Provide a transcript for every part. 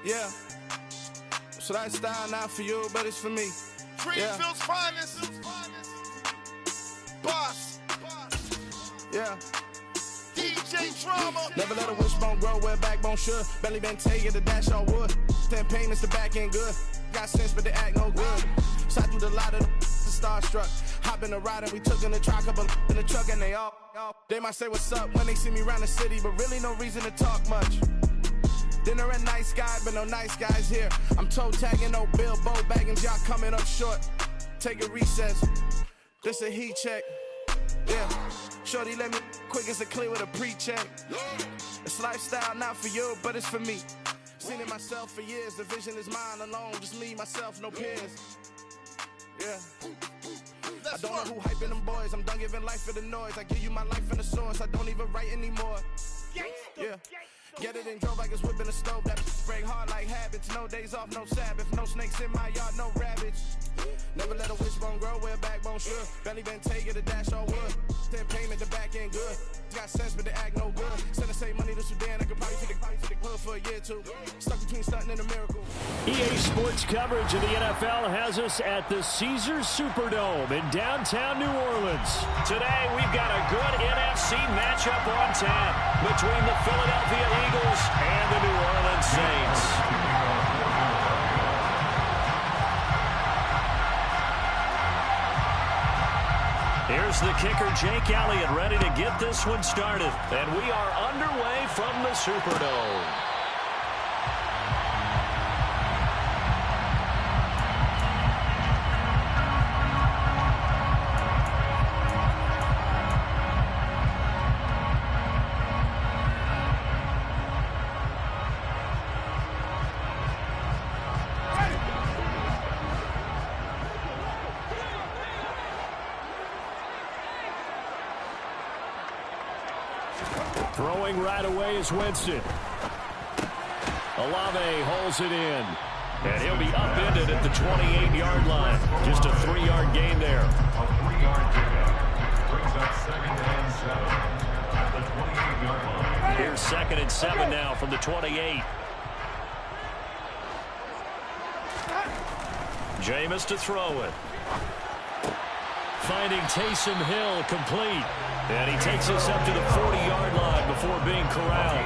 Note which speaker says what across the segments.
Speaker 1: Yeah. So that style not for you, but it's for me.
Speaker 2: Greenfield's finest. Boss.
Speaker 1: Yeah.
Speaker 2: DJ Drama.
Speaker 1: Never let a wishbone grow where backbone should. Belly been taking the dash on wood. Then payments the back end good. Got sense, but they act no good. Shot through the lot of the starstruck. Hop in the ride and we took in the truck, couple in the truck, and they all. They might say what's up when they see me around the city, but really no reason to talk much. Dinner at nice guy, but no nice guys here. I'm toe tagging, no Bilbo baggins, y'all coming up short. Take a recess. This a heat check. Yeah. Shorty let me quick as a clear with a pre-check. It's lifestyle not for you, but it's for me. Seen it myself for years. The vision is mine alone. Just me, myself, no peers. Yeah. I don't know who hyping them boys. I'm done giving life for the noise. I give you my life in the source. I don't even write anymore. Yeah. Get it and drove like it's whipping a stove. That break hard like habits. No days off, no Sabbath. No snakes in my yard, no rabbits. Never let a wishbone grow where backbone should. Belly been taking the dash all wood. Then payment the back end good. Got sense but they act no good. Send the same money to Sudan. I could probably take the hood for a year or two. Stuck between stunting and a miracle.
Speaker 3: EA Sports coverage of the NFL has us at the Caesars Superdome in downtown New Orleans. Today we've got a good NFC matchup on tap between the Philadelphia Eagles and the New Orleans Saints. Here's the kicker, Jake Elliott, ready to get this one started. And we are underway from the Superdome. Throwing right away is Winston. Olave holds it in. And he'll be upended at the 28-yard line. Just a 3-yard gain there.
Speaker 4: A 3-yard pickup brings up 2nd and 7 at the 28-yard line.
Speaker 3: Here's 2nd and 7 now from the 28. Jameis to throw it. Finding Taysom Hill complete. And he takes us up to the 40-yard line before being corralled.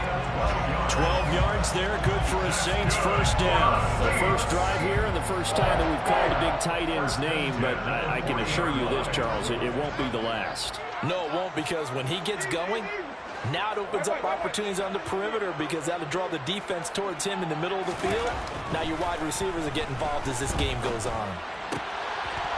Speaker 3: 12 yards there, good for a Saints first down. The first drive here and the first time that we've called a big tight end's name, but I can assure you this, Charles, it won't be the last.
Speaker 5: No, it won't, because when he gets going, now it opens up opportunities on the perimeter because that'll draw the defense towards him in the middle of the field. Now your wide receivers are getting involved as this game goes on.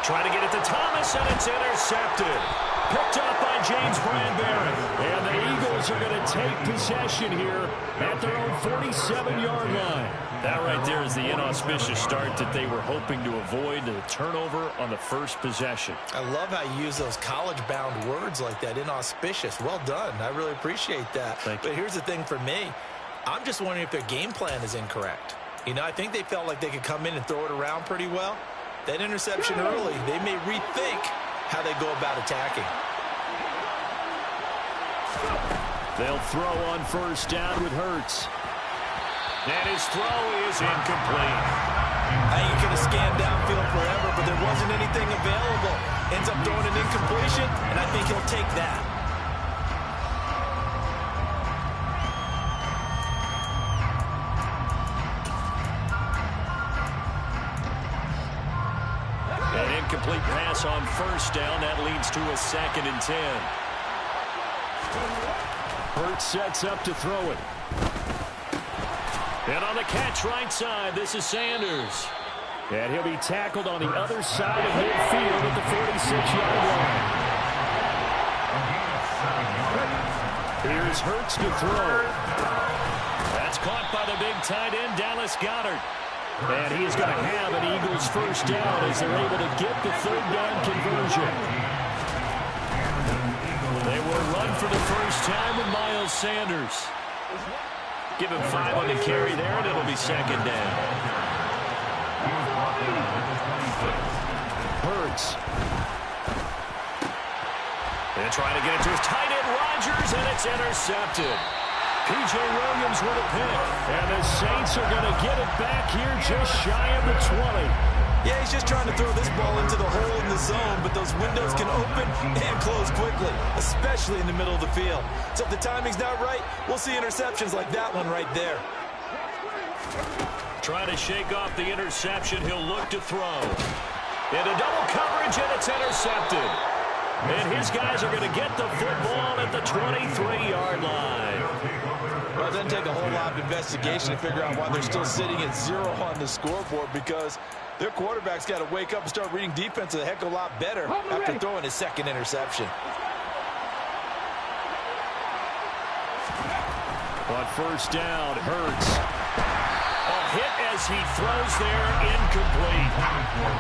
Speaker 3: Trying to get it to Thomas, and it's intercepted. Picked up by James Bradbury. And the Eagles are going to take possession here at their own 47-yard line. That right there is the inauspicious start that they were hoping to avoid, the turnover on the first possession.
Speaker 5: I love how you use those college-bound words like that, inauspicious. Well done. I really appreciate that.
Speaker 3: Thank you.
Speaker 5: But here's the thing for me. I'm just wondering if their game plan is incorrect. You know, I think they felt like they could come in and throw it around pretty well. That interception early, they may rethink how they go about attacking.
Speaker 3: They'll throw on first down with Hurts. And his throw is incomplete.
Speaker 5: You could have scanned downfield forever, but there wasn't anything available. Ends up throwing an incompletion, and I think he'll take that.
Speaker 3: An incomplete pass on first down. That leads to a 2nd and 10. Hurts sets up to throw it. And on the catch right side, this is Sanders. And he'll be tackled on the other side of midfield at the 46-yard line. Here's Hurts to throw. That's caught by the big tight end, Dallas Goedert. And he is going to have an Eagles first down as they're able to get the third down conversion. They will run for the first time with Miles Sanders. Give him 5 on the carry there, and it'll be second down. Hurts. And trying to get it to his tight end, Rodgers, and it's intercepted. P.J. Williams with a pick. And the Saints are going to get it back here just shy of the 20.
Speaker 5: Yeah, he's just trying to throw this ball into the hole in the zone, but those windows can open and close quickly, especially in the middle of the field. So if the timing's not right, we'll see interceptions like that one right there.
Speaker 3: Trying to shake off the interception. He'll look to throw. Into double coverage, and it's intercepted. And his guys are going to get the football at the 23-yard line.
Speaker 5: Well, it doesn't take a whole lot of investigation to figure out why they're still sitting at 0 on the scoreboard, because their quarterback's got to wake up and start reading defense a heck of a lot better after throwing his second interception.
Speaker 3: On first down, Hurts. Hit as he throws there, incomplete.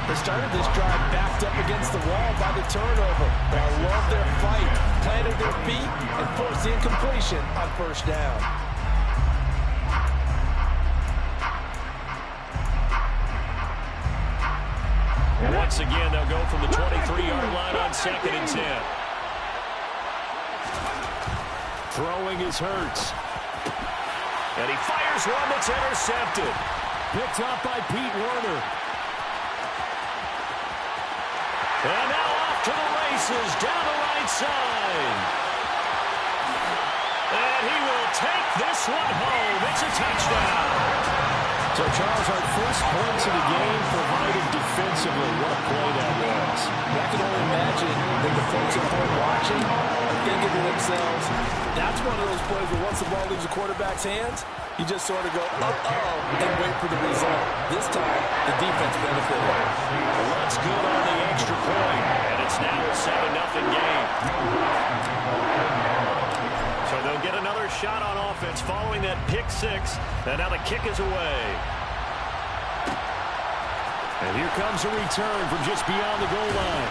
Speaker 5: They started this drive backed up against the wall by the turnover. But I love their fight, planted their feet, and forced the incompletion on first down.
Speaker 3: Once again, they'll go from the 23-yard line on 2nd and 10. Throwing is Hurts. And he fires one that's intercepted. Picked up by Pete Werner. And now off to the races down the right side. And he will take this one home. It's a touchdown. So, Charles, our first points of the game provided defensively. What a play that was.
Speaker 5: I can only imagine that the folks at home watching are thinking to themselves, that's one of those plays where once the ball leaves the quarterback's hands, you just sort of go, uh-oh, and wait for the result. This time, the defense benefited.
Speaker 3: Lutz good on the extra point, and it's now a 7-0 game. So they'll get another shot on offense following that pick six, and now the kick is away. And here comes a return from just beyond the goal line.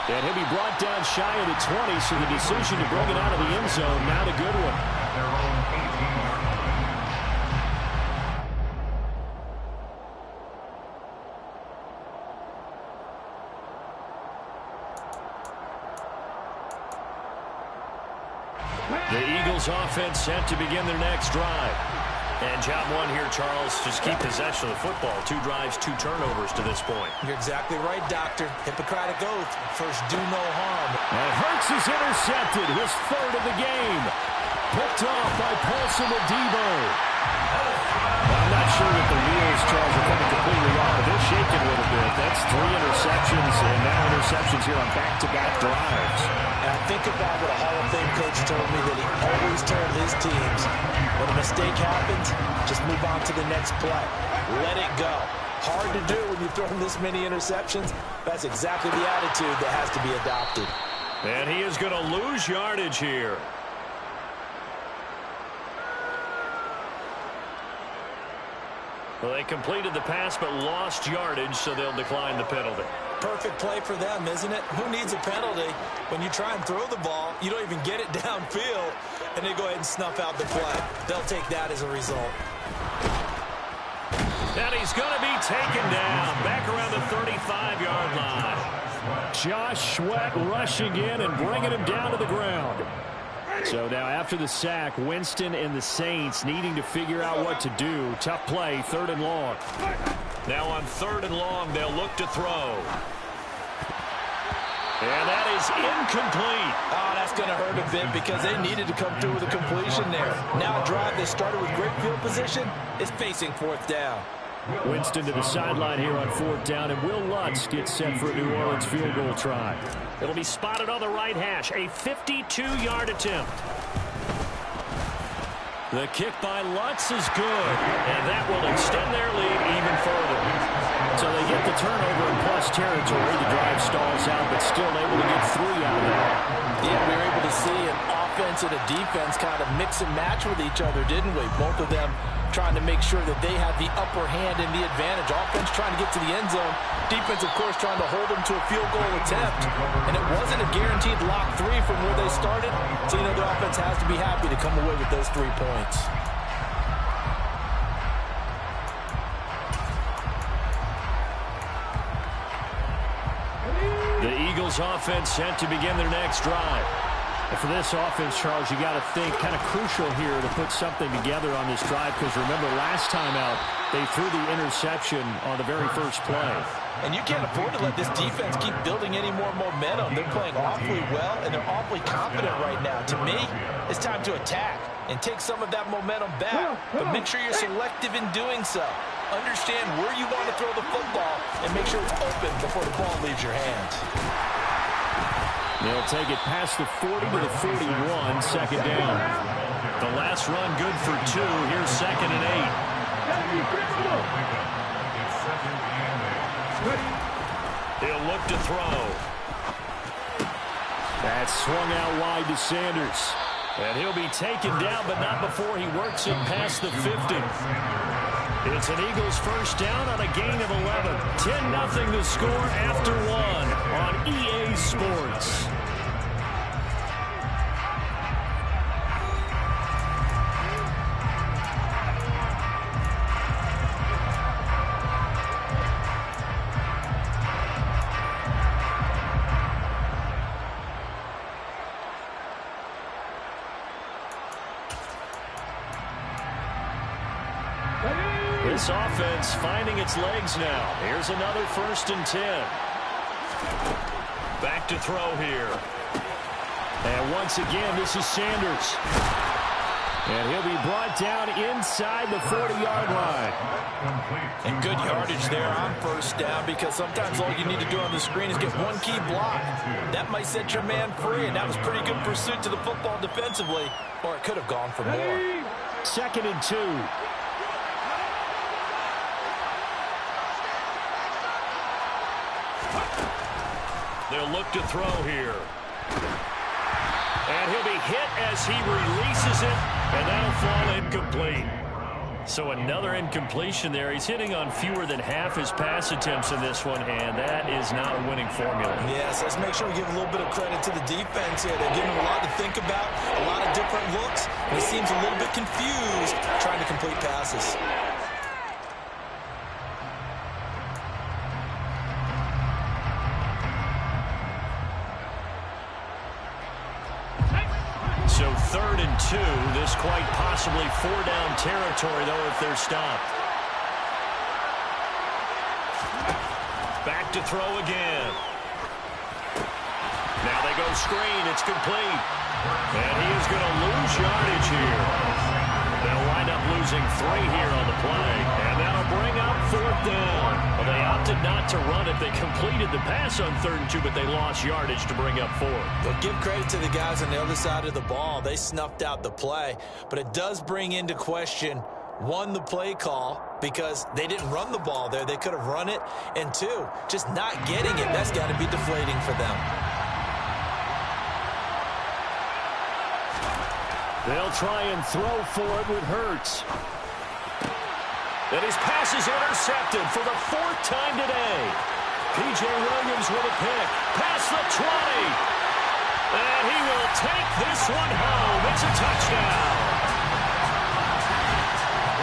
Speaker 3: And he'll be brought down shy of the 20, so the decision to bring it out of the end zone, not a good one. The Eagles offense set to begin their next drive. And job one here, Charles, just keep possession of the football. 2 drives, 2 turnovers to this point.
Speaker 5: You're exactly right, Doctor. Hippocratic oath. First, do no harm.
Speaker 3: And Hurts is intercepted, his 3rd of the game. Picked off by Paulson Adebo. I'm not sure that the wheels, Charles, are coming completely off, but they're shaking a little bit. That's 3 interceptions, and now interceptions here on back-to-back drives.
Speaker 5: And I think about what a Hall of Fame coach told me, that he always told his teams, when a mistake happens, just move on to the next play. Let it go. Hard to do when you've thrown this many interceptions. That's exactly the attitude that has to be adopted.
Speaker 3: And he is going to lose yardage here. Well, they completed the pass but lost yardage, so they'll decline the penalty.
Speaker 5: Perfect play for them, isn't it? Who needs a penalty when you try and throw the ball, you don't even get it downfield, and they go ahead and snuff out the play. They'll take that as a result.
Speaker 3: And he's going to be taken down back around the 35-yard line. Josh Sweat rushing in and bringing him down to the ground. So now after the sack, Winston and the Saints needing to figure out what to do. Tough play, 3rd and long. Now on 3rd and long, they'll look to throw. And that is incomplete.
Speaker 5: Oh, that's going to hurt a bit because they needed to come through with a completion there. Now a drive that started with great field position is facing 4th down.
Speaker 3: Winston to the sideline here on 4th down, and Will Lutz gets set for a New Orleans field goal try. It'll be spotted on the right hash, a 52-yard attempt. The kick by Lutz is good, and that will extend their lead even further. So they get the turnover in plus territory. The drive stalls out, but still able to get 3 out of that.
Speaker 5: Yeah, we were able to see an offense and a defense kind of mix and match with each other, didn't we? Both of them trying to make sure that they have the upper hand and the advantage. Offense trying to get to the end zone. Defense, of course, trying to hold them to a field goal attempt. And it wasn't a guaranteed lock 3 from where they started. So, the offense has to be happy to come away with those 3 points.
Speaker 3: The Eagles offense set to begin their next drive. And for this offense, Charles, you got to think kind of crucial here to put something together on this drive, because remember last time out they threw the interception on the very first play.
Speaker 5: And you can't afford to let this defense keep building any more momentum. They're playing awfully well, and they're awfully confident right now. To me, it's time to attack and take some of that momentum back, but make sure you're selective in doing so. Understand where you want to throw the football and make sure it's open before the ball leaves your hands.
Speaker 3: They'll take it past the 40 to the 41, second down. The last run good for 2. Here's 2nd and 8. He'll look to throw. That's swung out wide to Sanders. And he'll be taken down, but not before he works it past the 50. It's an Eagles first down on a gain of 11. 10-0 the score after 1 on EA Sports. This offense finding its legs now. Here's another 1st and 10. Back to throw here. And once again, this is Sanders. And he'll be brought down inside the 40-yard line.
Speaker 5: And good yardage there on first down, because sometimes all you need to do on the screen is get one key block. That might set your man free, and that was pretty good pursuit to the football defensively, or it could have gone for more.
Speaker 3: 2nd and 2. They'll look to throw here. And he'll be hit as he releases it, and that'll fall incomplete. So another incompletion there. He's hitting on fewer than half his pass attempts in this one, and that is not a winning formula.
Speaker 5: Yes, let's make sure we give a little bit of credit to the defense here. They're giving him a lot to think about, a lot of different looks, and he seems a little bit confused trying to complete passes.
Speaker 3: So 3rd and 2. This quite possibly 4-down territory, though, if they're stopped. Back to throw again. Now they go screen. It's complete. And he is going to lose yardage here. They'll wind up losing 3 here on the play. And that'll bring up 4th down. Well, they opted not to run it. They completed the pass on 3rd and 2, but they lost yardage to bring up 4th.
Speaker 5: Well, give credit to the guys on the other side of the ball. They snuffed out the play. But it does bring into question, 1, the play call, because they didn't run the ball there. They could have run it. And 2, just not getting it. That's got to be deflating for them.
Speaker 3: They'll try and throw for it with Hurts. And his pass is intercepted for the 4th time today. P.J. Williams with a pick. Past the 20. And he will take this one home. It's a touchdown.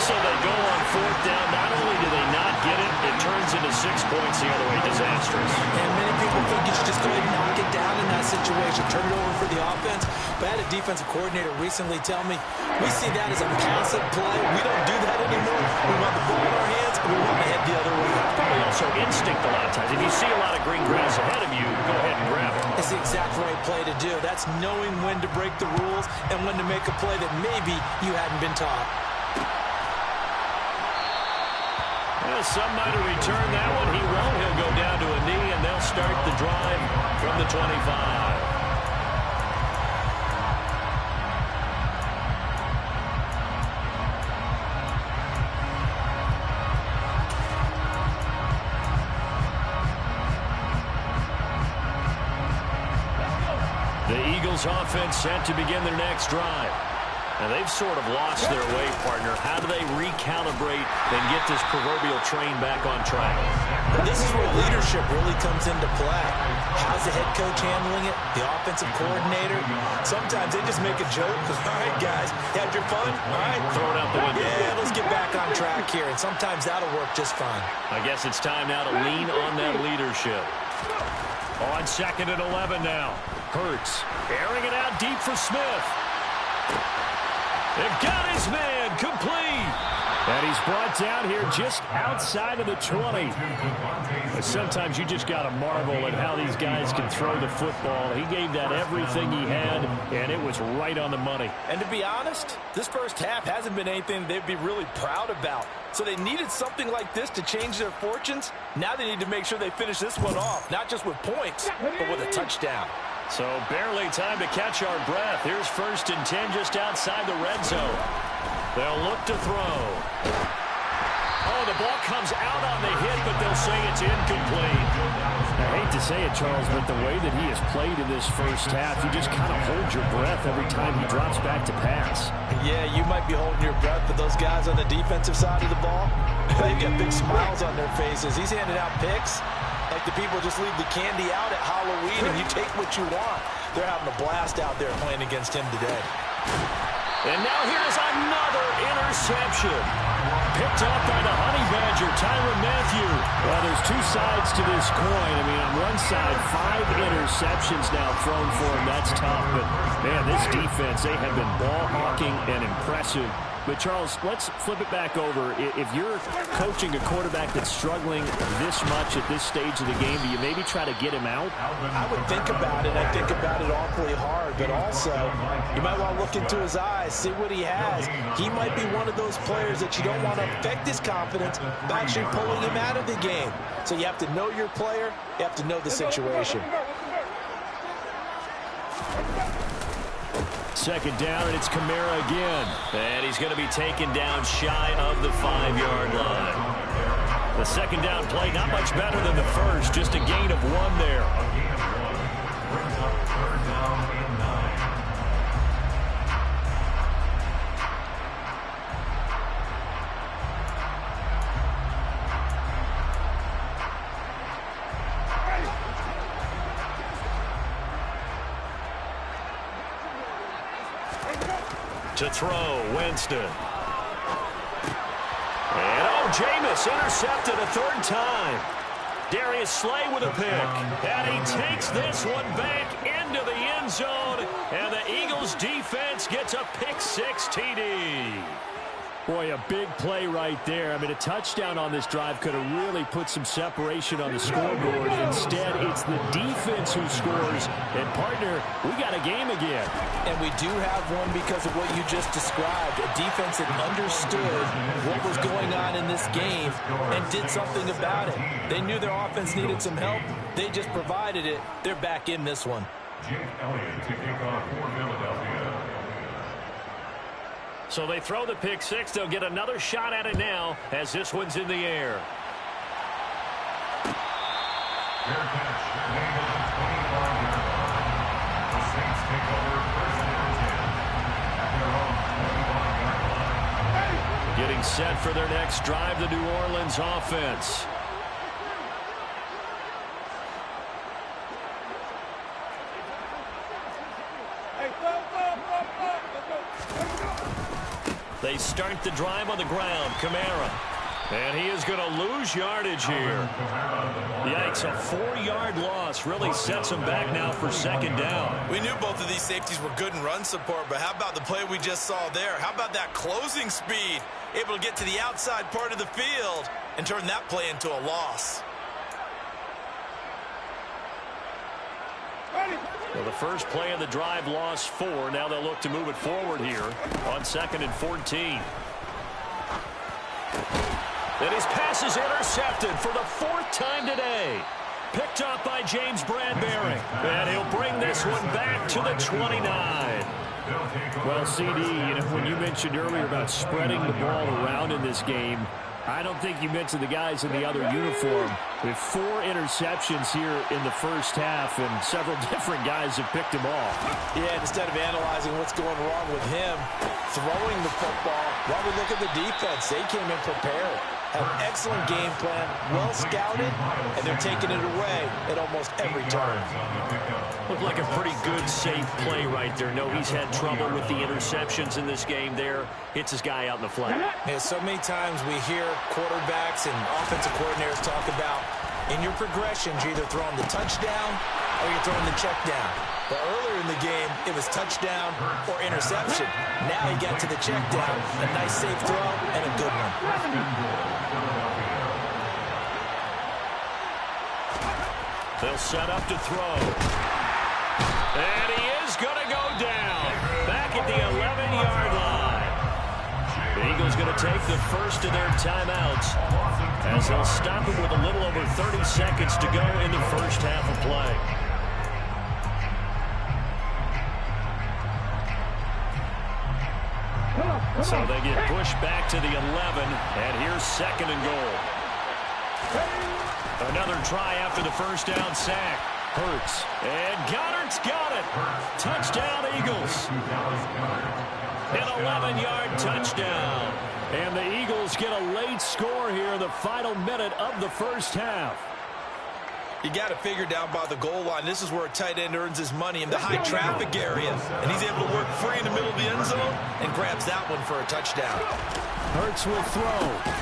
Speaker 3: So they go on 4th down. Not only do they not get it, it turns into 6 points the other way. Disastrous.
Speaker 5: And many people think you should just go ahead and knock it down in that situation. Turn it over for the offense. But I had a defensive coordinator recently tell me, we see that as a passive play. We don't do that anymore. We want the ball in our hands, and we want to head the other way.
Speaker 3: Probably also instinct a lot of times. If you see a lot of green grass ahead of you, go ahead and grab it.
Speaker 5: It's the exact right play to do. That's knowing when to break the rules and when to make a play that maybe you hadn't been taught.
Speaker 3: Well, some might have returned that one. He won't. He'll go down to a knee, and they'll start the drive from the 25. The Eagles offense set to begin their next drive. And they've sort of lost their way, partner. How do they recalibrate and get this proverbial train back on track?
Speaker 5: Well, this is where leadership really comes into play. How's the head coach handling it? The offensive coordinator? Sometimes they just make a joke. All right, guys, you had your fun? All right.
Speaker 3: Throw it out the window.
Speaker 5: Yeah, let's get back on track here. And sometimes that'll work just fine. I
Speaker 3: guess it's time now to lean on that leadership. On 2nd and 11 now. Hurts airing it out deep for Smith. They've got his man complete. And he's brought down here just outside of the 20. Sometimes you just got to marvel at how these guys can throw the football. He gave that everything he had, and it was right on the money.
Speaker 5: And to be honest, this first half hasn't been anything they'd be really proud about. So they needed something like this to change their fortunes. Now they need to make sure they finish this one off, not just with points, but with a touchdown.
Speaker 3: So barely time to catch our breath. Here's 1st and 10 just outside the red zone. They'll look to throw. Oh, the ball comes out on the hit, but they'll say it's incomplete. I hate to say it, Charles, but the way that he has played in this first half, you just kind of hold your breath every time he drops back to pass.
Speaker 5: Yeah, you might be holding your breath, but those guys on the defensive side of the ball, they've got big smiles on their faces. He's handing out picks. Like the people just leave the candy out at Halloween and you take what you want. They're having a blast out there playing against him today.
Speaker 3: And now here's another interception. Picked up by the Honey Badger, Tyrann Mathieu. Well, there's two sides to this coin. I mean, on one side, 5 interceptions now thrown for him. That's tough. But, man, this defense, they have been ball hawking and impressive. But, Charles, let's flip it back over. If you're coaching a quarterback that's struggling this much at this stage of the game, do you maybe try to get him out?
Speaker 5: I would think about it. I think about it awfully hard. But also, you might want to look into his eyes, see what he has. He might be one of those players that you don't want to affect his confidence by actually pulling him out of the game. So you have to know your player. You have to know the situation.
Speaker 3: 2nd down, and it's Kamara again. And he's going to be taken down shy of the 5-yard line. The 2nd down play, not much better than the first, just a gain of 1 there.
Speaker 4: Brings up 3rd down and 9.
Speaker 3: To throw, Winston. And Jameis intercepted a 3rd time. Darius Slay with a pick. And he takes this one back into the end zone. And the Eagles defense gets a pick-6 TD. Boy, a big play right there. I mean, a touchdown on this drive could have really put some separation on the scoreboard. Instead, it's the defense who scores. And, partner, we got a game again.
Speaker 5: And we do have one because of what you just described. A defense that understood what was going on in this game and did something about it. They knew their offense needed some help. They just provided it. They're back in this one.
Speaker 4: Jake Elliott to kick off for Philadelphia.
Speaker 3: So they throw the pick-6. They'll get another shot at it now as this one's in the air.
Speaker 4: Fair catch, made at the 25-yard line. The Saints take over 1st and 10 at their own 25-yard line.
Speaker 3: Getting set for their next drive, the New Orleans offense. They start the drive on the ground. Kamara. And he is going to lose yardage here. Yikes, a 4-yard loss really sets him back now for 2nd down.
Speaker 6: We knew both of these safeties were good in run support, but how about the play we just saw there? How about that closing speed? Able to get to the outside part of the field and turn that play into a loss.
Speaker 3: Well, the first play of the drive lost 4. Now they'll look to move it forward here on 2nd and 14. And his pass is intercepted for the 4th time today. Picked up by James Bradberry. And he'll bring this one back to the 29. Well, CD, when you mentioned earlier about spreading the ball around in this game, I don't think you mentioned the guys in the other uniform. With 4 interceptions here in the first half, and several different guys have picked him off.
Speaker 5: Yeah, instead of analyzing what's going wrong with him throwing the football, while we look at the defense, they came in prepared. Have excellent game plan, well scouted, and they're taking it away at almost every turn.
Speaker 3: Looked like a pretty good, safe play right there. No, he's had trouble with the interceptions in this game there. Hits his guy out in the flat.
Speaker 5: Yeah, so many times we hear quarterbacks and offensive coordinators talk about in your progressions, you're either throwing the touchdown or you're throwing the check down. But earlier in the game, it was touchdown or interception. Now he got to the check down, a nice safe throw, and a good one.
Speaker 3: They'll set up to throw. And he is going to go down. Back at the 11-yard line. The Eagles going to take the first of their timeouts as they'll stop him with a little over 30 seconds to go in the first half of play. So they get pushed back to the 11, and here's 2nd and goal. Another try after the first down sack. Hurts. And Goddard's got it. Touchdown, Eagles. An 11-yard touchdown. And the Eagles get a late score here in the final minute of the first half.
Speaker 6: You got to figure down by the goal line. This is where a tight end earns his money in the high traffic area. And he's able to work free in the middle of the end zone and grabs that one for a touchdown.
Speaker 3: Hurts will throw.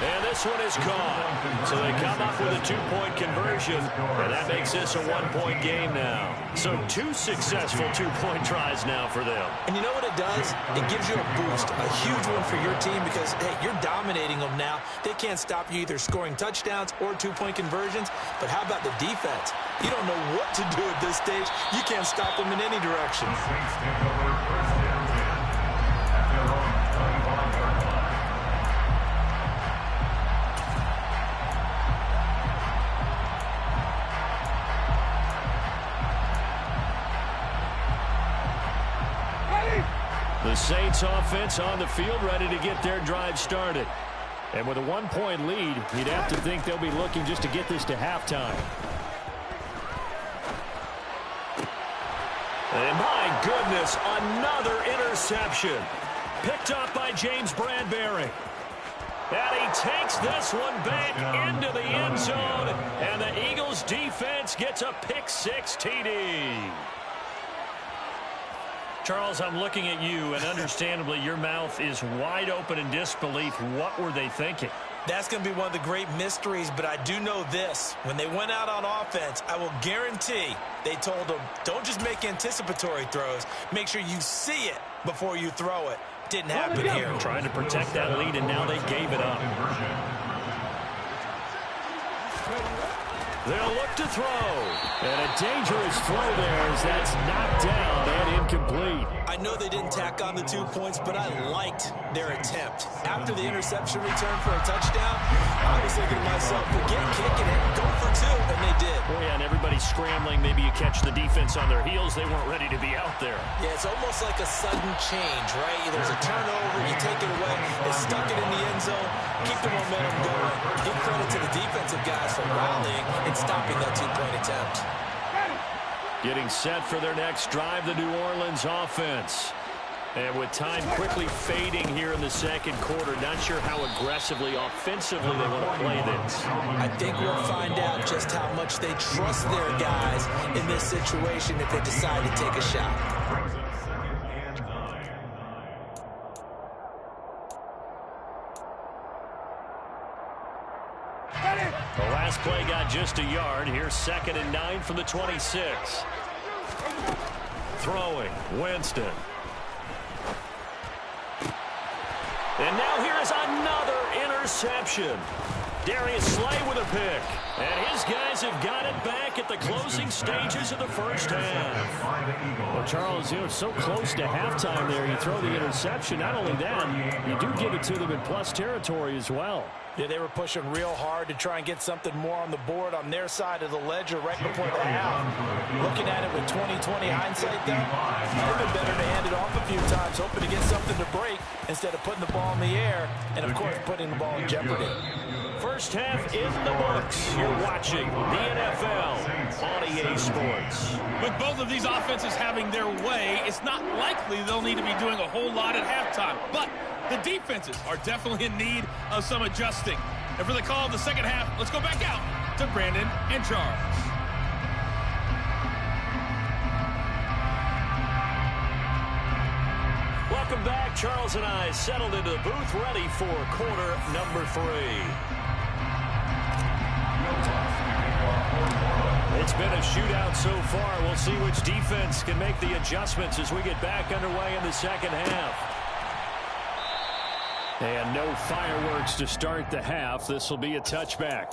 Speaker 3: And this one is caught. So they come up with a 2-point conversion, and that makes this a 1-point game now. So 2 successful 2-point tries now for them.
Speaker 5: And you know what it does? It gives you a boost, a huge one for your team because, hey, you're dominating them now. They can't stop you either scoring touchdowns or 2-point conversions. But how about the defense? You don't know what to do at this stage. You can't stop them in any direction.
Speaker 3: The Saints offense on the field ready to get their drive started. And with a 1-point lead, you'd have to think they'll be looking just to get this to halftime. And my goodness, another interception. Picked up by James Bradbury. And he takes this one back into the end zone. And the Eagles defense gets a pick-6 TD. Charles, I'm looking at you, and understandably, your mouth is wide open in disbelief. What were they thinking?
Speaker 5: That's going to be one of the great mysteries, but I do know this. When they went out on offense, I will guarantee they told them, don't just make anticipatory throws. Make sure you see it before you throw it. Didn't happen here.
Speaker 3: Trying to protect that lead, and now they gave it up. They'll look to throw. And a dangerous throw there as that's knocked down and incomplete.
Speaker 5: I know they didn't tack on the 2 points, but I liked their attempt. After the interception return for a touchdown, I was thinking to myself, forget kicking it, go for 2, and they did.
Speaker 3: Oh, yeah, and everybody's scrambling. Maybe you catch the defense on their heels. They weren't ready to be out there.
Speaker 5: Yeah, it's almost like a sudden change, right? There's a turnover, you take it away, they stuck it in the end zone, keep the momentum going. Give credit to the defensive guys for rallying and stopping that 2-point attempt.
Speaker 3: Getting set for their next drive, the New Orleans offense. And with time quickly fading here in the second quarter, not sure how aggressively, offensively they want to play this.
Speaker 5: I think we'll find out just how much they trust their guys in this situation if they decide to take a shot.
Speaker 3: The last play got just a yard. Here's 2nd and 9 from the 26. Throwing, Winston. And now here is another interception. Darius Slay with a pick. And his guys have got it back at the closing stages of the first half. Well, Charles, it's so close to halftime there. You throw the interception. Not only that, you do give it to them in plus territory as well.
Speaker 5: Yeah, they were pushing real hard to try and get something more on the board on their side of the ledger right before the half. Looking at it with 20/20 hindsight, though, it would have been better to hand it off a few times, hoping to get something to break instead of putting the ball in the air and, of course, putting the ball in jeopardy.
Speaker 3: First half in the books. You're watching the NFL on EA Sports.
Speaker 7: With both of these offenses having their way, it's not likely they'll need to be doing a whole lot at halftime. But the defenses are definitely in need of some adjusting. And for the call of the second half, let's go back out to Brandon and Charles.
Speaker 3: Welcome back. Charles and I settled into the booth, ready for quarter number 3. It's been a shootout so far. We'll see which defense can make the adjustments as we get back underway in the second half. And no fireworks to start the half. This will be a touchback.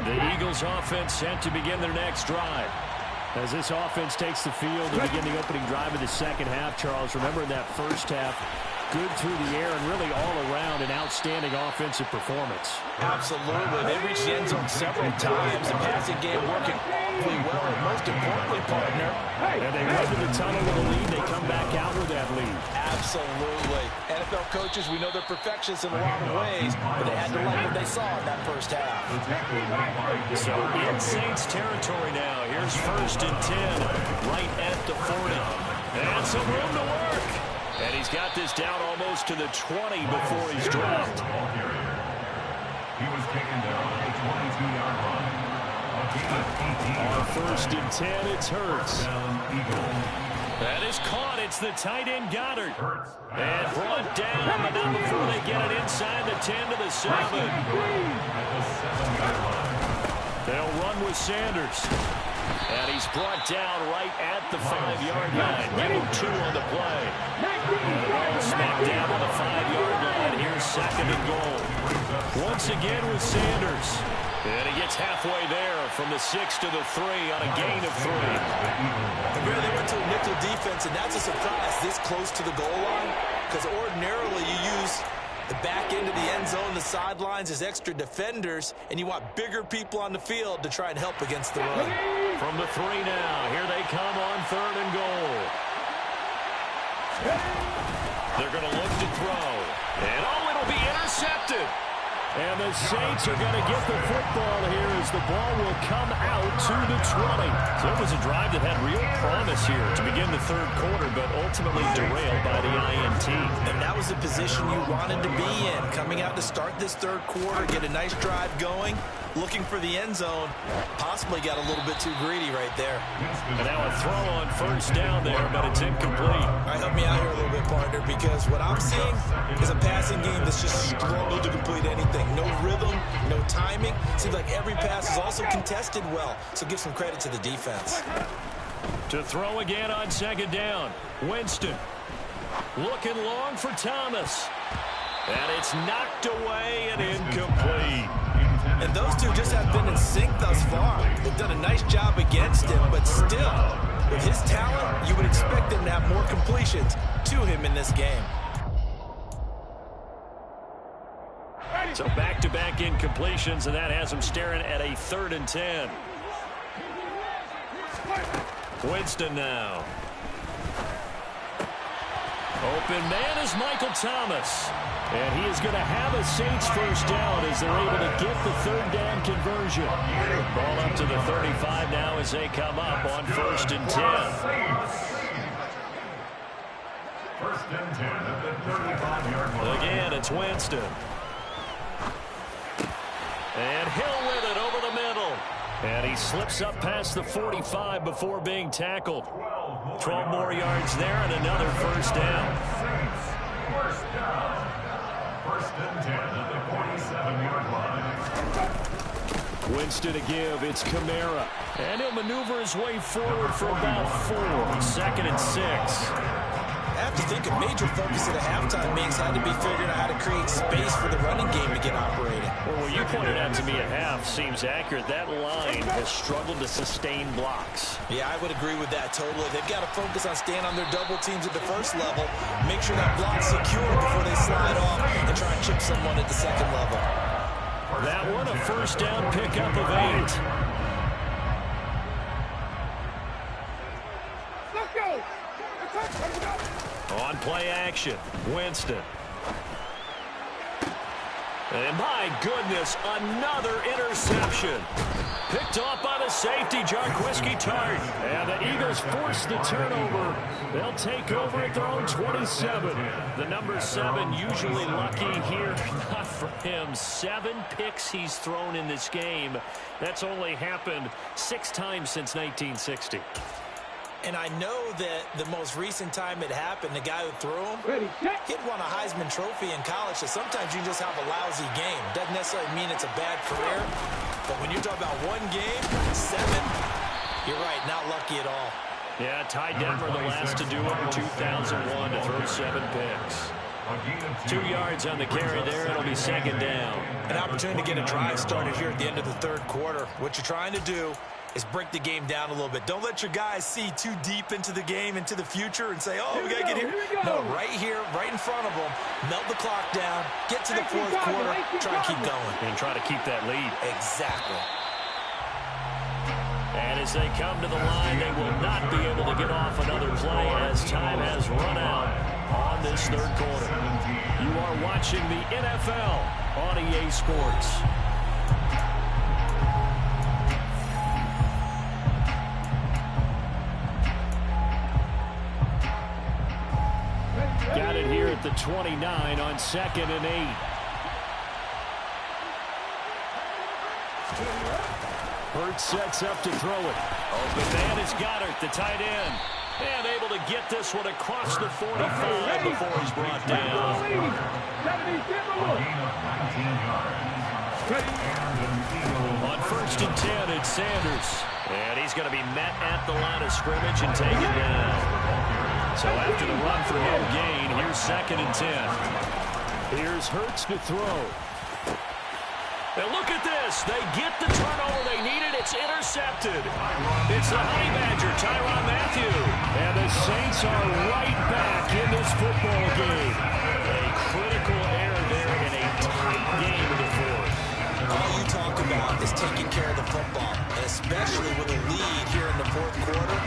Speaker 3: The Eagles offense set to begin their next drive. As this offense takes the field to begin the opening drive of the second half, Charles, remember in that first half, good through the air and really all around an outstanding offensive performance.
Speaker 5: Absolutely. They reached the end zone several times. The passing game working awfully well, and most importantly, partner.
Speaker 3: And they run to the tunnel with a lead. They come back out with that lead.
Speaker 5: Absolutely. NFL coaches, we know they're perfectionists in a lot of ways, but they had to like what they saw in that first half.
Speaker 3: So in Saints territory now. Here's 1st and 10, right at the 40. And some room to work. And he's got this down almost to the 20 before he's dropped.
Speaker 4: He was taken down at the 22-yard line.
Speaker 3: Our 1st and 10, it's Hurts. That is caught. It's the tight end Goddard. And brought down, but not before they get it inside the 10 to the 7. They'll run with Sanders. And he's brought down right at the 5-yard line. Give him 2 on the play. And the ball smacked down on the 5-yard line. Here's 2nd and goal. Once again with Sanders. And he gets halfway there from the 6 to the 3 on a gain of 3.
Speaker 5: They went to a nickel defense, and that's a surprise this close to the goal line, because ordinarily you use the back end of the end zone, the sidelines as extra defenders, and you want bigger people on the field to try and help against the run.
Speaker 3: From the 3 now, here they come on 3rd and goal. They're going to look to throw. And it'll be intercepted. And the Saints are going to get the football here as the ball will come out to the 20. So it was a drive that had real promise here to begin the 3rd quarter, but ultimately derailed by the INT.
Speaker 5: And that was the position you wanted to be in, coming out to start this 3rd quarter, get a nice drive going, looking for the end zone. Possibly got a little bit too greedy right there.
Speaker 3: And now a throw on 1st down there, but it's incomplete.
Speaker 5: All right, help me out here a little bit, partner, because what I'm seeing is a passing game that's just struggled to complete anything. No rhythm, no timing. Seems like every pass is also contested well, so give some credit to the defense.
Speaker 3: To throw again on 2nd down. Winston looking long for Thomas. And it's knocked away and incomplete.
Speaker 5: And those two just have been in sync thus far. They've done a nice job against him, but still, with his talent, you would expect them to have more completions to him in this game.
Speaker 3: So back-to-back incompletions, and that has him staring at a 3rd and 10. Winston now. Open man is Michael Thomas. And he is going to have a Saints 1st down as they're able to get the 3rd down conversion. Ball up to the 35 now as they come up on 1st and 10.
Speaker 4: 1st and 10 at the 35-yard line.
Speaker 3: Again, it's Winston. And Hill with it over the middle. And he slips up past the 45 before being tackled. 12 more yards there and another 1st down.
Speaker 4: Saints, 1st down. 1st and 10 at the 47-yard line.
Speaker 3: Winston to give. It's Kamara. And he'll maneuver his way forward for about 4. 2nd and 6.
Speaker 5: I have to think a major focus at a halftime means had to be figuring out how to create space for the running game to get operating.
Speaker 3: Well, what you pointed out to me at half seems accurate. That line has struggled to sustain blocks.
Speaker 5: Yeah, I would agree with that totally. They've got to focus on staying on their double teams at the first level, make sure that block's secure before they slide off and try and chip someone at the second level.
Speaker 3: That one, a first down pickup of 8. On play action, Winston. And my goodness, another interception. Picked off by the safety, Jarquiski Tart. And the Eagles force the turnover. They'll take over at their own 27. The number 7 usually lucky here. Not for him. 7 picks he's thrown in this game. That's only happened 6 times since 1960.
Speaker 5: And I know that the most recent time it happened, the guy who threw him, he'd won a Heisman Trophy in college, so sometimes you just have a lousy game. Doesn't necessarily mean it's a bad career, but when you're talking about one game, 7, you're right, not lucky at all.
Speaker 3: Yeah, Ty Detmer, the last to do it in 2001 to throw 7 picks. 2 yards on the carry there. It'll be 2nd down.
Speaker 5: An opportunity to get a drive started here at the end of the 3rd quarter. What you're trying to do is break the game down a little bit. Don't let your guys see too deep into the game, into the future, and say, oh, we got to get here. No, right here, right in front of them, melt the clock down, get to the 4th quarter, try and keep going.
Speaker 3: And try to keep that lead.
Speaker 5: Exactly.
Speaker 3: And as they come to the line, they will not be able to get off another play as time has run out on this 3rd quarter. You are watching the NFL on EA Sports. Got it here at the 29 on 2nd and 8. Hurts sets up to throw it. Open man is Goddard, the tight end. And able to get this one across the 45 before he's brought down. On 1st and 10, it's Sanders. And he's going to be met at the line of scrimmage and taken down. So after the run for no gain, here's 2nd and 10. Here's Hurts to throw. And look at this. They get the turnover they needed. It's intercepted. It's the Honey Badger, Tyrann Mathieu. And the Saints are right back in this football game. A critical error there in a tight game in the 4th.
Speaker 5: All you talk about is taking care of the football, and especially with a lead here in the 4th quarter.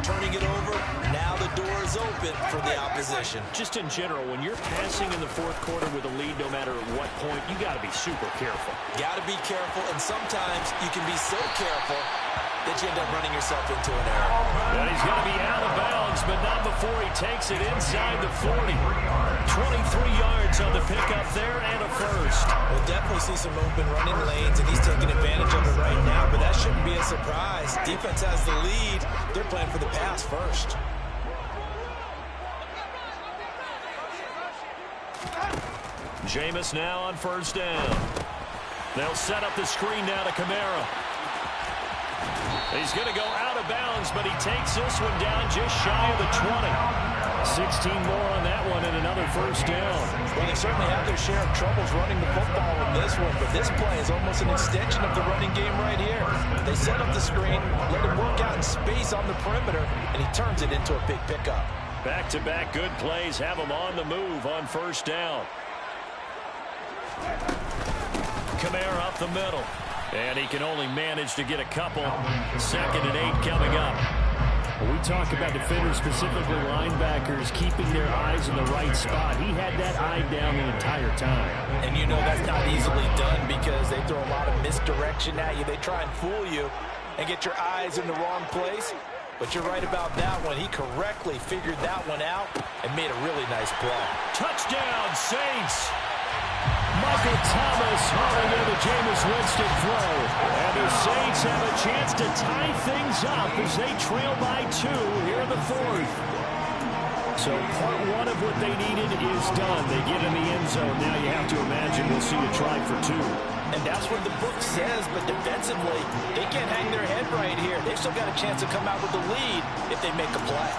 Speaker 5: Turning it over, now the door is open for the opposition.
Speaker 3: Just in general, when you're passing in the 4th quarter with a lead, no matter at what point, you got to be super careful.
Speaker 5: Got to be careful, and sometimes you can be so careful that you end up running yourself into an error.
Speaker 3: And he's going to be out of bounds, but not before he takes it inside the 40. 23 yards on the pickup there and a first.
Speaker 5: We'll definitely see some open running lanes, and he's taking advantage of it right now, but that shouldn't be a surprise. Defense has the lead. They're playing for the pass first.
Speaker 3: Jameis now on 1st down. They'll set up the screen now to Kamara. He's going to go out of bounds, but he takes this one down just shy of the 20. 16 more on that one and another first down.
Speaker 5: Well, they certainly have their share of troubles running the football in this one, but this play is almost an extension of the running game right here. They set up the screen, let him work out in space on the perimeter, and he turns it into a big pickup.
Speaker 3: Back-to-back good plays have him on the move on 1st down. Kamara up the middle. And he can only manage to get a couple. 2nd and 8 coming up. We talk about defenders, specifically linebackers, keeping their eyes in the right spot. He had that eye down the entire time.
Speaker 5: And you know that's not easily done because they throw a lot of misdirection at you. They try and fool you and get your eyes in the wrong place. But you're right about that one. He correctly figured that one out and made a really nice play.
Speaker 3: Touchdown, Saints! Michael Thomas hauling in the Jameis Winston throw. And the Saints have a chance to tie things up as they trail by 2 here in the 4th. So part 1 of what they needed is done. They get in the end zone. Now you have to imagine we'll see a try for 2.
Speaker 5: And that's what the book says, but defensively, they can't hang their head right here. They've still got a chance to come out with the lead if they make a play.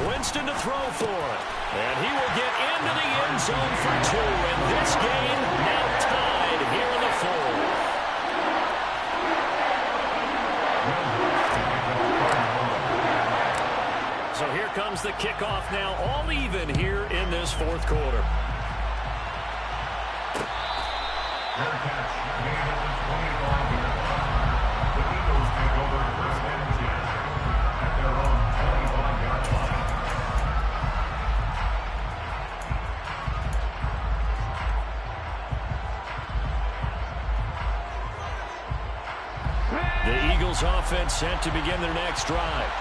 Speaker 3: Winston to throw for it. And he will get into the end zone for 2. And this game now tied here in the 4th. So here comes the kickoff now, all even here in this 4th quarter.
Speaker 4: Fair catch, made at the 25-yard line. The Eagles take over 1st and 10 at their own 25-yard line.
Speaker 3: The Eagles offense set to begin their next drive.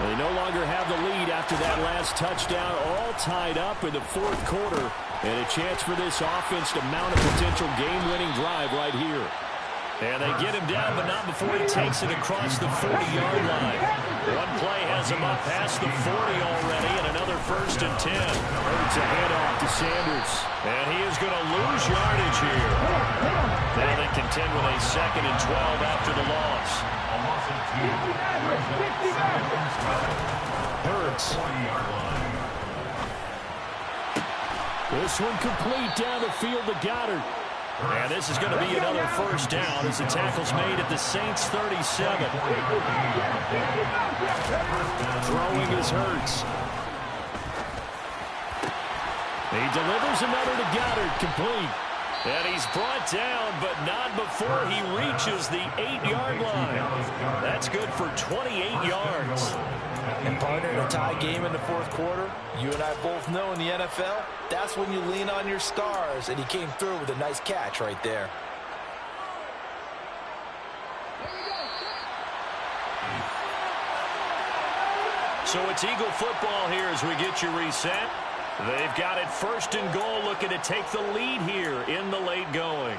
Speaker 3: They no longer have the lead after that last touchdown, all tied up in the 4th quarter, and a chance for this offense to mount a potential game-winning drive right here. And they get him down, but not before he takes it across the 40-yard line. One play has him up past the 40 already, and another 1st and 10. Hurts a handoff to Sanders, and he is going to lose yardage here. Now they contend with a 2nd and 12 after the loss.
Speaker 4: A loss of 2.
Speaker 3: Hurts.
Speaker 4: 40-yard line.
Speaker 3: This one complete down the field to Goddard. And this is going to be another 1st down as the tackle's made at the Saints 37. Throwing is Hurts. He delivers another to Goddard, complete. And he's brought down, but not before he reaches the 8-yard line. That's good for 28 yards.
Speaker 5: And partner, in a tie game in the 4th quarter, you and I both know in the NFL, that's when you lean on your stars, and he came through with a nice catch right there.
Speaker 3: So it's Eagle football here as we get you reset. They've got it 1st and goal, looking to take the lead here in the late going.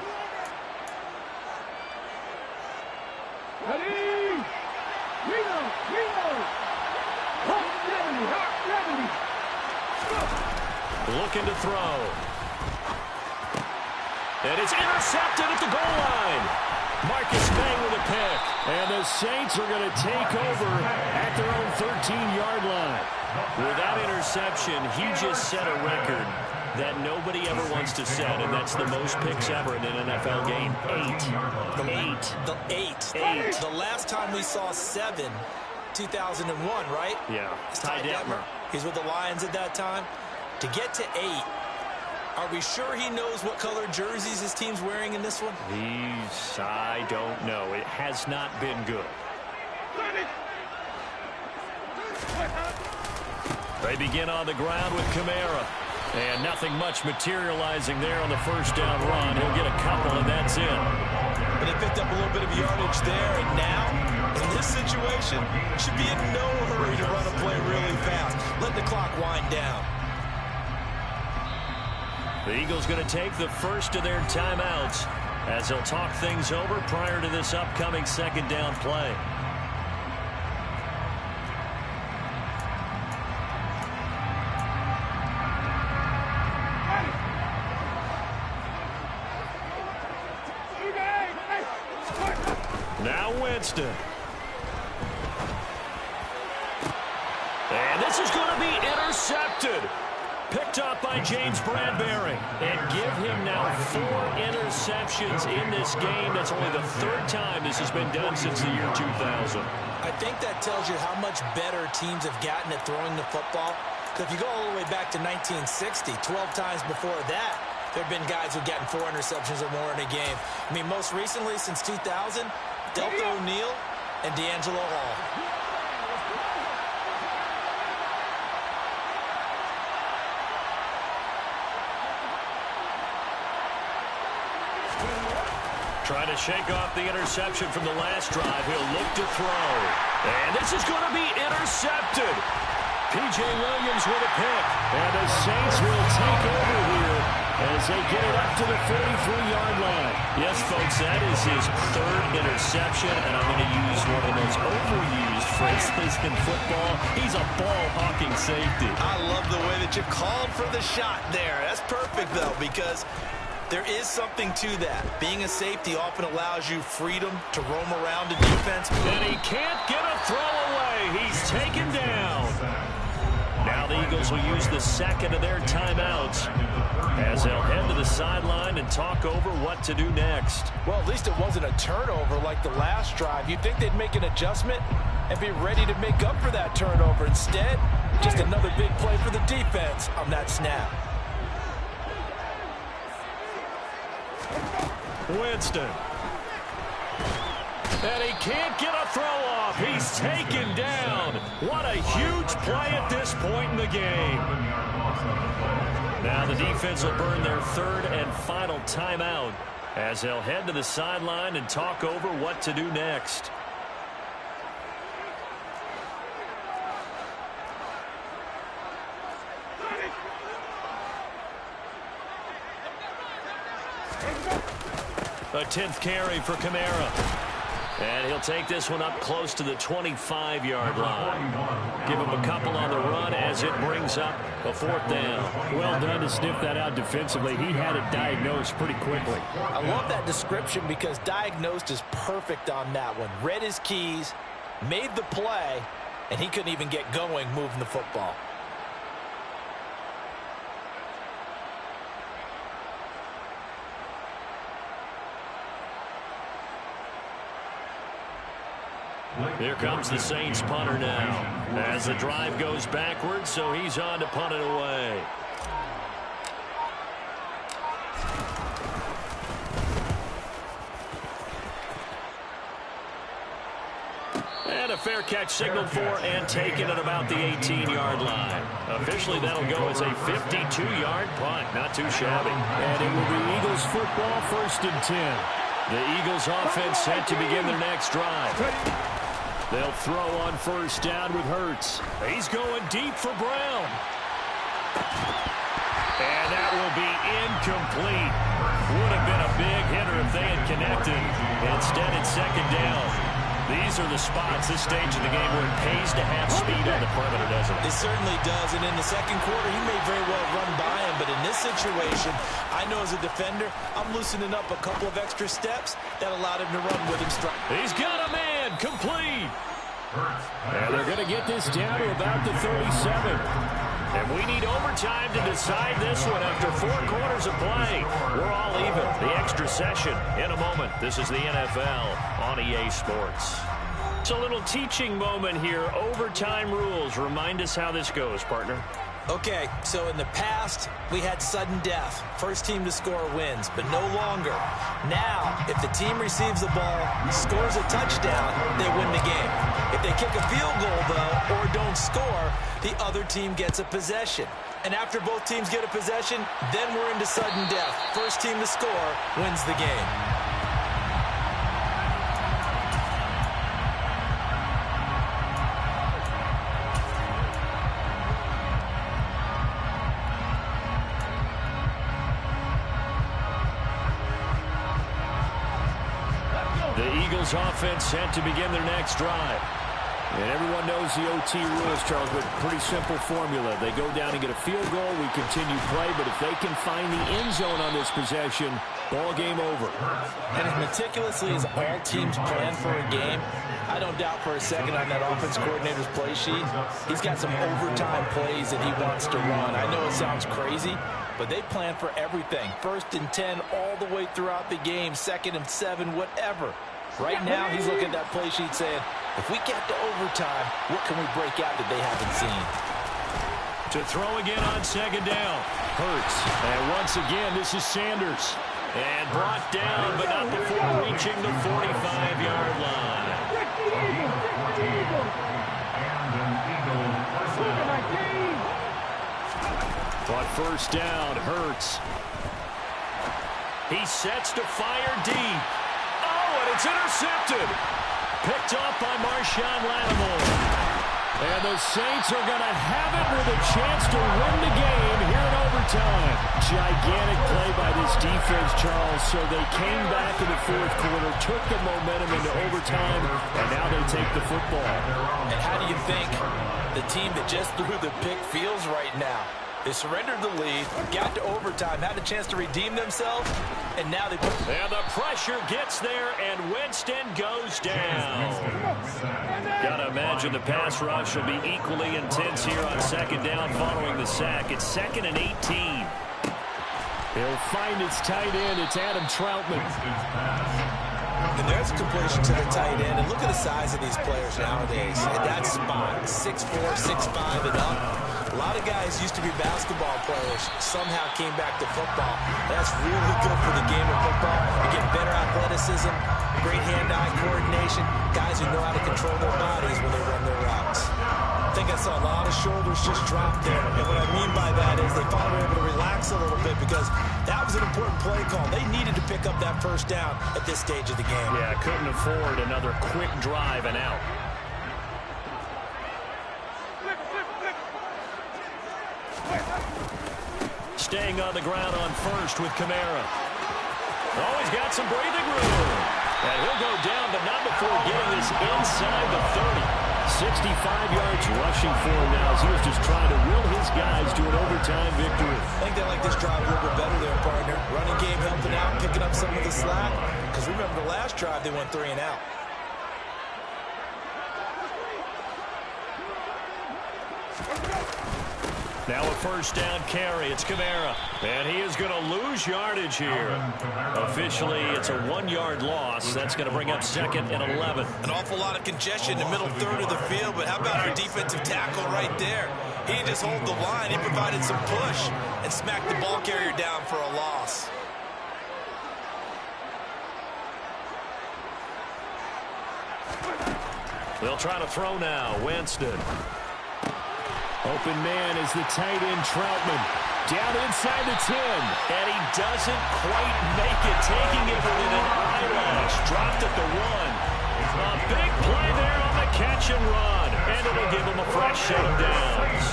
Speaker 8: Ready? Reno!
Speaker 3: Looking to throw. And it's intercepted at the goal line. Marcus May with a pick. And the Saints are going to take over at their own 13-yard line. With that interception, he just set a record that nobody ever wants to set, and that's the most picks ever in an NFL game. 8.
Speaker 5: The last time we saw 7, 2001, right?
Speaker 3: Yeah.
Speaker 5: It's Ty Detmer. He's with the Lions at that time. To get to 8, are we sure he knows what color jerseys his team's wearing in this one?
Speaker 3: I don't know. It has not been good. They begin on the ground with Kamara. And nothing much materializing there on the 1st down run. He'll get a couple, and that's it.
Speaker 5: But they picked up a little bit of yardage there, and now, in this situation, should be in no hurry to run a play really fast. Let the clock wind down.
Speaker 3: The Eagles going to take the first of their timeouts as they'll talk things over prior to this upcoming 2nd down play. Now Winston. And this is going to be intercepted. Picked up by James Bradbury. And give him now 4 interceptions in this game. That's only the 3rd time this has been done since the year 2000.
Speaker 5: I think that tells you how much better teams have gotten at throwing the football. Because if you go all the way back to 1960, 12 times before that, there have been guys who've gotten 4 interceptions or more in a game. I mean, most recently, since 2000, Delta O'Neal and D'Angelo Hall.
Speaker 3: Trying to shake off the interception from the last drive. He'll look to throw. And this is going to be intercepted. P.J. Williams with a pick. And the Saints will take over here as they get it up to the 43-yard line.
Speaker 7: Yes, folks, that is his third interception, and I'm going to use one of the most overused phrases in football. He's a ball-hawking safety.
Speaker 6: I love the way that you called for the shot there. That's perfect, though, because there is something to that. Being a safety often allows you freedom to roam around the defense.
Speaker 3: And he can't get a throw away. He's taken down. Now the Eagles will use the second of their timeouts as they'll head to the sideline and talk over what to do next.
Speaker 5: Well, at least it wasn't a turnover like the last drive. You'd think they'd make an adjustment and be ready to make up for that turnover. Instead, just another big play for the defense on that snap.
Speaker 3: Winston. And he can't get a throw off. He's taken down. What a huge play at this point in the game. Now the defense will burn their third and final timeout as they'll head to the sideline and talk over what to do next. A 10th carry for Kamara. And he'll take this one up close to the 25-yard line. Give him a couple on the run as it brings up a fourth down.
Speaker 7: Well done to sniff that out defensively. He had it diagnosed pretty quickly.
Speaker 5: I love that description because diagnosed is perfect on that one. Read his keys, made the play, and he couldn't even get going moving the football.
Speaker 3: Here comes the Saints punter now as the drive goes backwards, so he's on to punt it away. And a fair catch signaled for and taken at about the 18-yard line. Officially, that'll go as a 52-yard punt. Not too shabby.
Speaker 7: And it will be Eagles football, 1st and 10.
Speaker 3: The Eagles offense set to begin their next drive. They'll throw on 1st down with Hurts. He's going deep for Brown. And that will be incomplete. Would have been a big hitter if they had connected. Instead, it's 2nd down. These are the spots, this stage of the game, where it pays to have speed on the perimeter, doesn't it?
Speaker 6: It certainly does, and in the second quarter, he may very well run by him, but in this situation, I know as a defender, I'm loosening up a couple of extra steps that allowed him to run with him strong.
Speaker 3: He's got a man, complete. And they're going to get this down to about the 37. And we need overtime to decide this one after 4 quarters of play. We're all even. The extra session in a moment. This is the NFL on EA Sports. It's a little teaching moment here. Overtime rules. Remind us how this goes, partner.
Speaker 5: Okay, so in the past, we had sudden death. First team to score wins, but no longer. Now, if the team receives the ball, scores a touchdown, they win the game. If they kick a field goal, though, or don't score, the other team gets a possession. And after both teams get a possession, then we're into sudden death. First team to score wins the game.
Speaker 3: Offense set to begin their next drive.
Speaker 7: And everyone knows the OT rules, Charles, but pretty simple formula. They go down and get a field goal, we continue play, but if they can find the end zone on this possession, ball game over.
Speaker 5: And as meticulously as all teams plan for a game, I don't doubt for a second on that offense coordinator's play sheet, he's got some overtime plays that he wants to run. I know it sounds crazy, but they plan for everything. 1st and 10 all the way throughout the game, 2nd and 7, whatever. Right now, he's looking at that play sheet saying, if we get to overtime, what can we break out that they haven't seen?
Speaker 3: To throw again on 2nd down. Hurts. And once again, this is Sanders. And brought down, but not before reaching the 45-yard line. But 1st down, Hurts. He sets to fire deep. It's intercepted. Picked off by Marshawn Lattimore. And the Saints are going to have it with a chance to win the game here in overtime. gigantic play by this defense, Charles. So they came back in the fourth quarter, took the momentum into overtime, and now they take the football.
Speaker 5: And how do you think the team that just threw the pick feels right now? They surrendered the lead, got to overtime, had a chance to redeem themselves, and now they put...
Speaker 3: And the pressure gets there, and Winston goes down. Gotta imagine the pass rush will be equally intense here on second down following the sack. It's 2nd and 18. He'll find its tight end. It's Adam Troutman.
Speaker 5: And there's a completion to the tight end. And look at the size of these players nowadays. At that spot, 6'4", 6'5", and up. A lot of guys used to be basketball players, somehow came back to football. That's really good for the game of football. You get better athleticism, great hand-eye coordination, guys who know how to control their bodies when they run their routes. I think I saw a lot of shoulders just drop there. And what I mean by that is they finally were able to relax a little bit because that was an important play call. They needed to pick up that first down at this stage of the game.
Speaker 3: Yeah, couldn't afford another quick drive and out. Staying on the ground on first with Kamara. Oh, he's got some breathing room. And he'll go down, but not before getting this inside the 30. 65 yards rushing for him now as he was just trying to will his guys to an overtime victory.
Speaker 5: I think they like this drive a little bit better there, partner. Running game helping out, picking up some of the slack. Because remember the last drive, they went 3 and out.
Speaker 3: Now a first down carry. It's Kamara. And he is going to lose yardage here. Officially, it's a 1-yard loss. That's going to bring up 2nd and 11.
Speaker 6: An awful lot of congestion in the middle third of the field, but how about our defensive tackle right there? He didn't just hold the line. He provided some push and smacked the ball carrier down for a loss.
Speaker 3: They'll try to throw now. Winston. Open man is the tight end Troutman. Down inside the 10. And he doesn't quite make it, taking it within an eyelash. Dropped at the 1. A big play there on the catch and run. And it'll give him a fresh set of downs.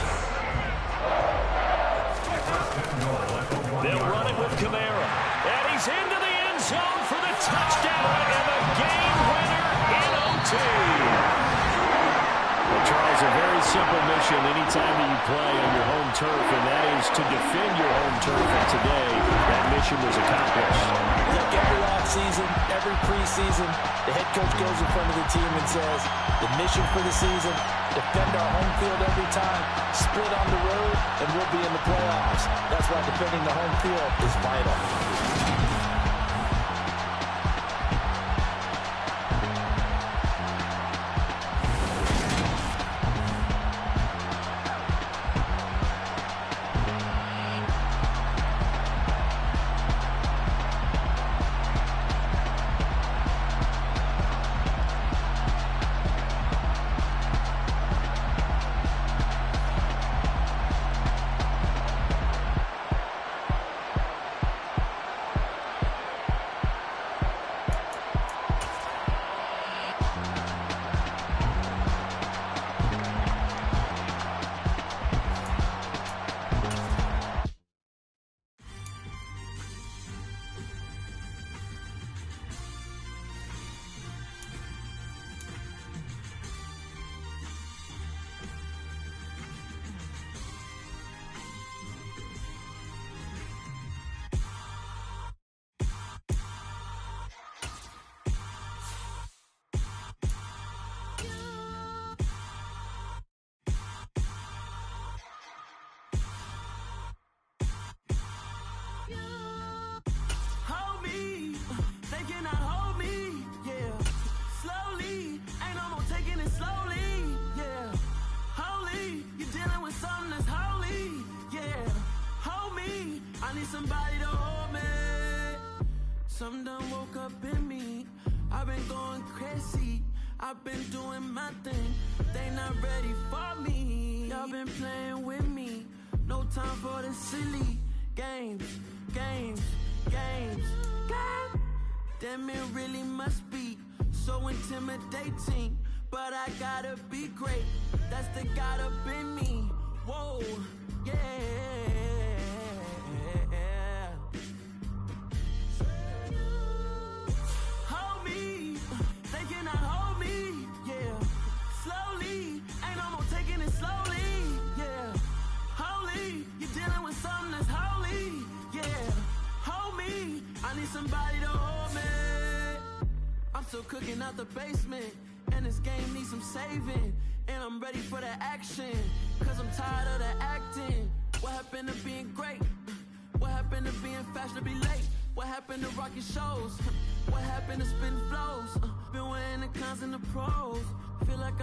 Speaker 3: They'll run it with Kamara. And he's into the end zone for the touchdown and the game winner in OT. Well, Charles, a very simple mission anytime that you play on your home turf, and that is to defend your home turf. And today, that mission was accomplished.
Speaker 5: Look, every offseason, every preseason, the head coach goes in front of the team and says, the mission for the season, defend our home field every time, split on the road, and we'll be in the playoffs. That's why defending the home field is vital.
Speaker 9: Something done woke up in me. I've been going crazy. I've been doing my thing. They not ready for me. Y'all been playing with me. No time for the silly games. Damn, it really must be so intimidating. But I gotta be great. That's the God up in me. Whoa, yeah. nobody to hold me. I'm still cooking out the basement, and this game needs some saving. And I'm ready for the action, cause I'm tired of the acting. What happened to being great? What happened to being fashionably late? What happened to rocking shows? What happened to spitting flows? Been weighing the cons and the pros. Feel like I'm